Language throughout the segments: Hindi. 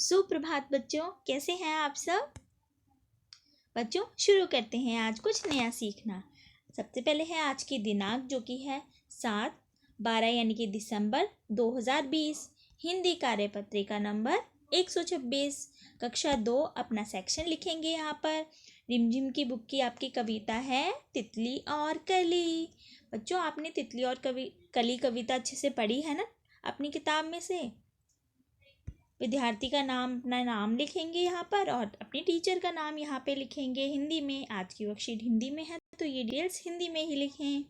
सुप्रभात बच्चों, कैसे हैं आप सब। बच्चों शुरू करते हैं आज कुछ नया सीखना। सबसे पहले है आज की दिनांक जो कि है 7/12 यानी कि दिसंबर 2020। हिंदी कार्यपत्रिका नंबर 126, कक्षा 2 अपना सेक्शन लिखेंगे। यहाँ पर रिमझिम की बुक की आपकी कविता है तितली और कली। बच्चों आपने तितली और कली कविता अच्छे से पढ़ी है ना अपनी किताब में से। विद्यार्थी का नाम, अपना नाम लिखेंगे यहाँ पर और अपने टीचर का नाम यहाँ पे लिखेंगे हिंदी में। आज की वर्कशीट हिंदी में है तो ये डिटेल्स हिंदी में ही लिखें।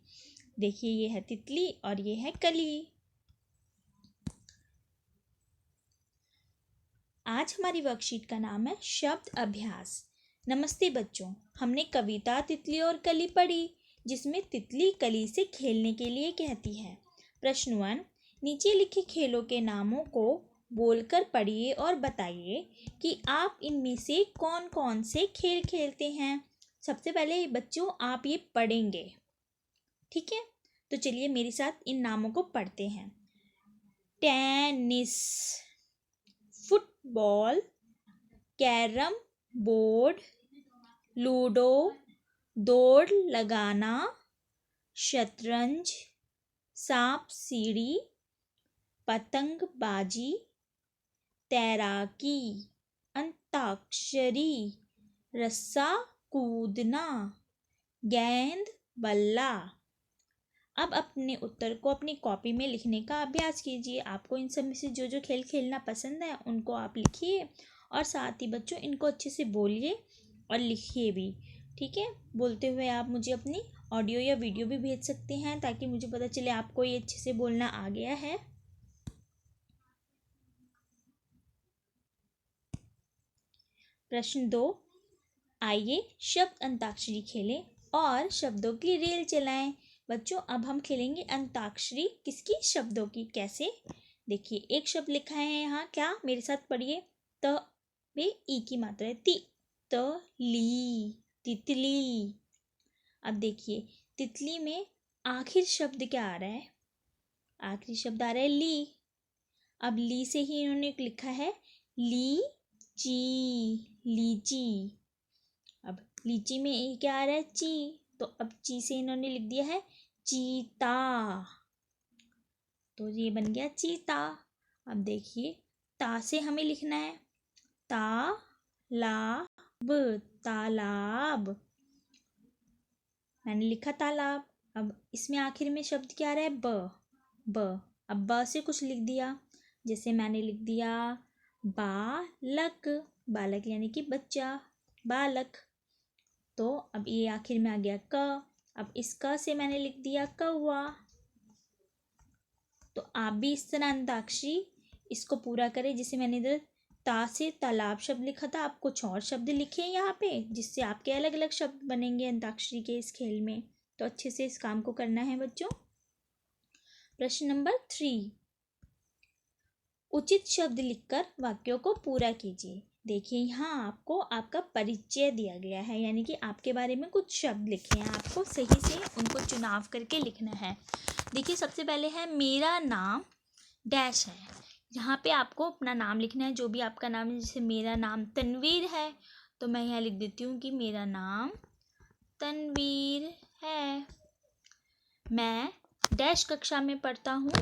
देखिए ये है तितली और ये है कली। आज हमारी वर्कशीट का नाम है शब्द अभ्यास। नमस्ते बच्चों, हमने कविता तितली और कली पढ़ी जिसमें तितली कली से खेलने के लिए कहती है। प्रश्न 1, नीचे लिखे खेलों के नामों को बोलकर पढ़िए और बताइए कि आप इनमें से कौन कौन से खेल खेलते हैं। सबसे पहले बच्चों आप ये पढ़ेंगे, ठीक है। तो चलिए मेरे साथ इन नामों को पढ़ते हैं। Tennis, football, carrom board, ludo, दौड़ लगाना, शतरंज, सांप सीढ़ी, पतंगबाजी, तैराकी, अंताक्षरी, रस्सा कूदना, गेंद बल्ला। अब अपने उत्तर को अपनी कॉपी में लिखने का अभ्यास कीजिए। आपको इन सब में से जो जो खेल खेलना पसंद है उनको आप लिखिए और साथ ही बच्चों इनको अच्छे से बोलिए और लिखिए भी, ठीक है। बोलते हुए आप मुझे अपनी ऑडियो या वीडियो भी भेज सकते हैं ताकि मुझे पता चले आपको ये अच्छे से बोलना आ गया है। प्रश्न 2, आइए शब्द अंताक्षरी खेलें और शब्दों की रेल चलाएं। बच्चों अब हम खेलेंगे अंताक्षरी। किसकी? शब्दों की। कैसे? देखिए एक शब्द लिखा है यहाँ, क्या? मेरे साथ पढ़िए। त में ई की मात्रा है, ती, त ली, तितली। अब देखिए तितली में आखिर शब्द क्या आ रहा है? आखिरी शब्द आ रहा है ली। अब ली से ही इन्होंने लिखा है ली ची, लीची। अब लीची में ये क्या आ रहा है? ची, तो अब ची से इन्होंने लिख दिया है चीता, तो ये बन गया चीता। अब देखिए ता से हमें लिखना है तालाब, तालाब। मैंने लिखा तालाब। अब इसमें आखिर में शब्द क्या आ रहा है? ब। अब ब से कुछ लिख दिया, जैसे मैंने लिख दिया बालक, बालक यानी कि बच्चा, बालक। तो अब ये आखिर में आ गया क। अब इस क से मैंने लिख दिया कौवा। तो आप भी इस तरह अंताक्षरी इसको पूरा करें। जैसे मैंने इधर ता से तालाब शब्द लिखा था, आप कुछ और शब्द लिखें यहाँ पे जिससे आपके अलग अलग शब्द बनेंगे अंताक्षरी के इस खेल में। तो अच्छे से इस काम को करना है बच्चों। प्रश्न नंबर 3, उचित शब्द लिखकर वाक्यों को पूरा कीजिए। देखिए यहाँ आपको आपका परिचय दिया गया है, यानी कि आपके बारे में कुछ शब्द लिखे हैं, आपको सही से उनको चुनाव करके लिखना है। देखिए सबसे पहले है मेरा नाम डैश है। यहाँ पे आपको अपना नाम लिखना है, जो भी आपका नाम है। जैसे मेरा नाम तनवीर है तो मैं यहाँ लिख देती हूँ कि मेरा नाम तनवीर है। मैं डैश कक्षा में पढ़ती हूँ।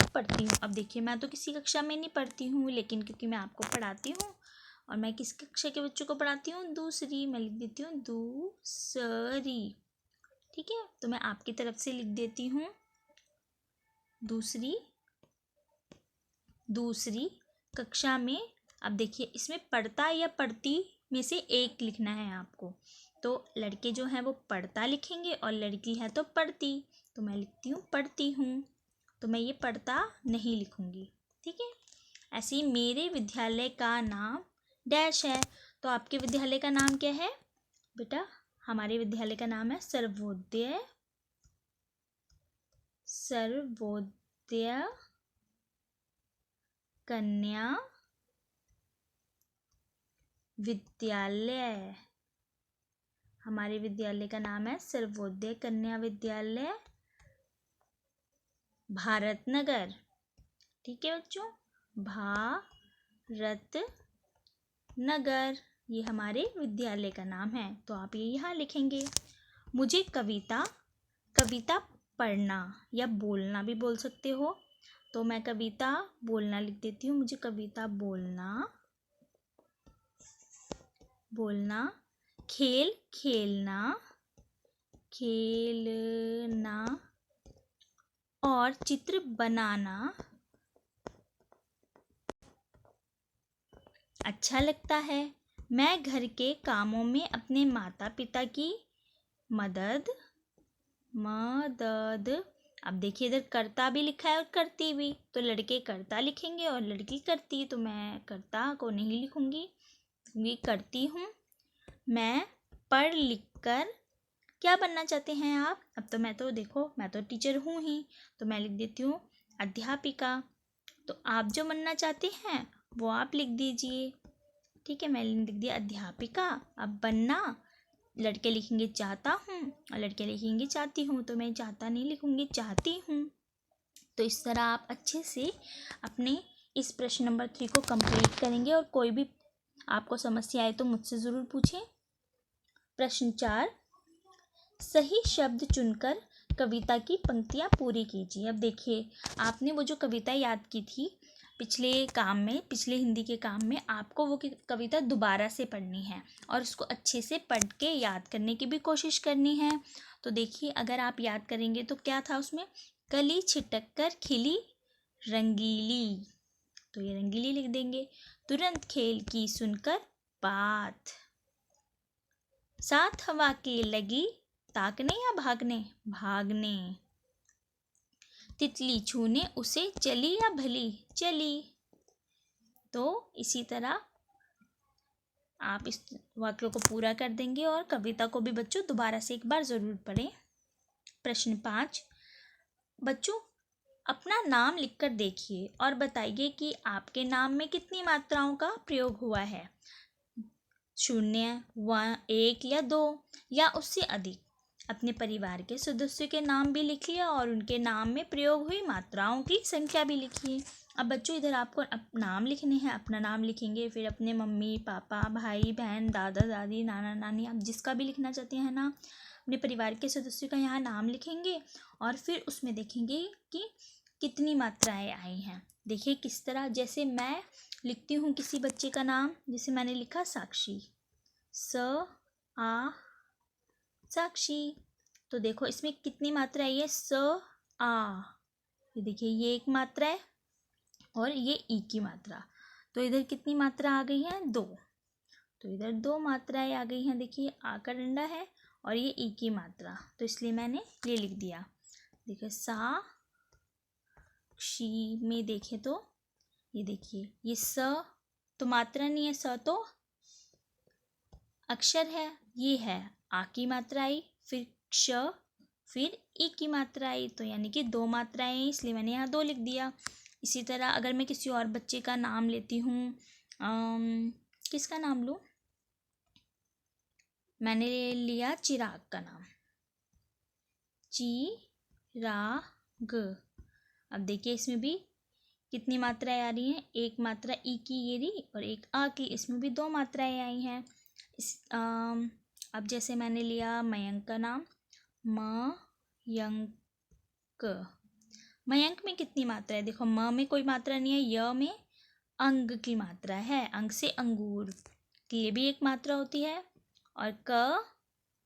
अब देखिए मैं तो किसी कक्षा में नहीं पढ़ती हूँ, लेकिन क्योंकि मैं आपको पढ़ाती हूँ और मैं किस कक्षा के बच्चों को पढ़ाती हूँ? दूसरी। मैं लिख देती हूँ दूसरी, ठीक है। तो मैं आपकी तरफ से लिख देती हूँ दूसरी कक्षा में। अब देखिए इसमें पढ़ता या पढ़ती में से एक लिखना है आपको। तो लड़के जो हैं वो पढ़ता लिखेंगे और लड़की है तो पढ़ती। तो मैं लिखती हूँ पढ़ती हूँ, तो मैं ये पढ़ता नहीं लिखूँगी, ठीक है। ऐसे ही मेरे विद्यालय का नाम डैश है। तो आपके विद्यालय का नाम क्या है बेटा? हमारे विद्यालय का नाम है सर्वोदय कन्या विद्यालय। हमारे विद्यालय का नाम है सर्वोदय कन्या विद्यालय भारत नगर, ठीक है बच्चों। भारत नगर, ये हमारे विद्यालय का नाम है, तो आप ये यहाँ लिखेंगे। मुझे कविता पढ़ना या बोलना भी बोल सकते हो, तो मैं कविता बोलना लिख देती हूँ। मुझे कविता बोलना, खेल खेलना और चित्र बनाना अच्छा लगता है। मैं घर के कामों में अपने माता पिता की मदद अब देखिए इधर करता भी लिखा है और करती भी, तो लड़के करता लिखेंगे और लड़की करती, तो मैं करता को नहीं लिखूंगी, ये करती हूँ। मैं पढ़ लिख कर, क्या बनना चाहते हैं आप? अब तो मैं तो टीचर हूँ ही, तो मैं लिख देती हूँ अध्यापिका। तो आप जो बनना चाहते हैं वो आप लिख दीजिए। ठीक है, मैंने लिख दिया अध्यापिका। अब बनना, लड़के लिखेंगे चाहता हूँ और लड़के लिखेंगे चाहती हूँ, तो मैं चाहता नहीं लिखूंगी, चाहती हूँ। तो इस तरह आप अच्छे से अपने इस प्रश्न नंबर 3 को कंप्लीट करेंगे, और कोई भी आपको समस्या आए तो मुझसे ज़रूर पूछें। प्रश्न 4, सही शब्द चुनकर कविता की पंक्तियाँ पूरी कीजिए। अब देखिए, आपने वो जो कविता याद की थी पिछले हिंदी के काम में आपको वो कविता दोबारा से पढ़नी है और उसको अच्छे से पढ़ के याद करने की भी कोशिश करनी है। तो देखिए, अगर आप याद करेंगे तो क्या था उसमें, कली छिटक कर खिली रंगीली, तो ये रंगीली लिख देंगे। तुरंत खेल की सुनकर बात, साथ हवा के लगी ताकने या भागने, तितली छूने उसे चली या भली, चली। तो इसी तरह आप इस वाक्य को पूरा कर देंगे और कविता को भी बच्चों दोबारा से एक बार ज़रूर पढ़ें। प्रश्न 5, बच्चों अपना नाम लिखकर देखिए और बताइए कि आपके नाम में कितनी मात्राओं का प्रयोग हुआ है। 0, 1 या 2 या उससे अधिक। अपने परिवार के सदस्यों के नाम भी लिखिए और उनके नाम में प्रयोग हुई मात्राओं की संख्या भी लिखिए। अब बच्चों इधर आपको नाम लिखने हैं, अपना नाम लिखेंगे, फिर अपने मम्मी पापा भाई बहन दादा दादी नाना नानी, आप जिसका भी लिखना चाहते हैं ना, अपने परिवार के सदस्यों का यहाँ नाम लिखेंगे और फिर उसमें देखेंगे कि कितनी मात्राएं आई हैं। देखिए किस तरह, जैसे मैं लिखती हूँ किसी बच्चे का नाम, जैसे मैंने लिखा साक्षी, साक्षी, तो देखो इसमें कितनी मात्रा है, ये ये देखिए ये एक मात्रा है और ये ई की मात्रा, तो इधर कितनी मात्रा आ गई है, 2, तो इधर 2 मात्राएं आ गई हैं। देखिए आ का डंडा है और ये ई की मात्रा, तो इसलिए मैंने ये लिख दिया। देखिए शी में देखें तो ये देखिए ये तो मात्रा नहीं है, तो अक्षर है, ये है आ की मात्रा आई, फिर क्ष, फिर ई की मात्रा आई, तो यानी कि 2 मात्राएं, इसलिए मैंने यहाँ 2 लिख दिया। इसी तरह अगर मैं किसी और बच्चे का नाम लेती हूँ, किसका नाम लूँ, मैंने लिया चिराग का नाम, चिराग। अब देखिए इसमें भी कितनी मात्राएं आ रही हैं, एक मात्रा ई की ये रही और एक आ की, इसमें भी 2 मात्राएं आई हैं। अब जैसे मैंने लिया मयंक का नाम, मयंक में कितनी मात्रा है, देखो म में कोई मात्रा नहीं है, य में अंग की मात्रा है, अंग से अंगूर, ये भी एक मात्रा होती है, और क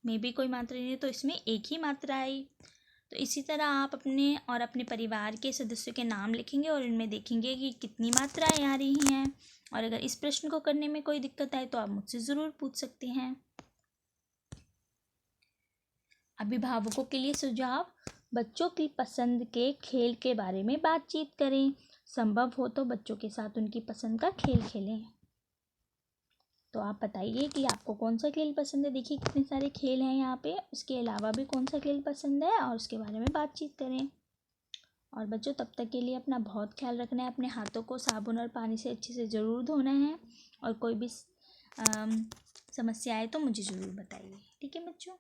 में भी कोई मात्रा नहीं है, तो इसमें एक ही मात्रा आई। तो इसी तरह आप अपने और अपने परिवार के सदस्यों के नाम लिखेंगे और इनमें देखेंगे कि कितनी मात्राएं आ रही हैं, और अगर इस प्रश्न को करने में कोई दिक्कत आए तो आप मुझसे ज़रूर पूछ सकते हैं। अभिभावकों के लिए सुझाव, बच्चों की पसंद के खेल के बारे में बातचीत करें, संभव हो तो बच्चों के साथ उनकी पसंद का खेल खेलें। तो आप बताइए कि आपको कौन सा खेल पसंद है। देखिए कितने सारे खेल हैं यहाँ पे, उसके अलावा भी कौन सा खेल पसंद है और उसके बारे में बातचीत करें। और बच्चों तब तक के लिए अपना बहुत ख्याल रखना है, अपने हाथों को साबुन और पानी से अच्छे से ज़रूर धोना है, और कोई भी समस्या आए तो मुझे ज़रूर बताइए। ठीक है बच्चों।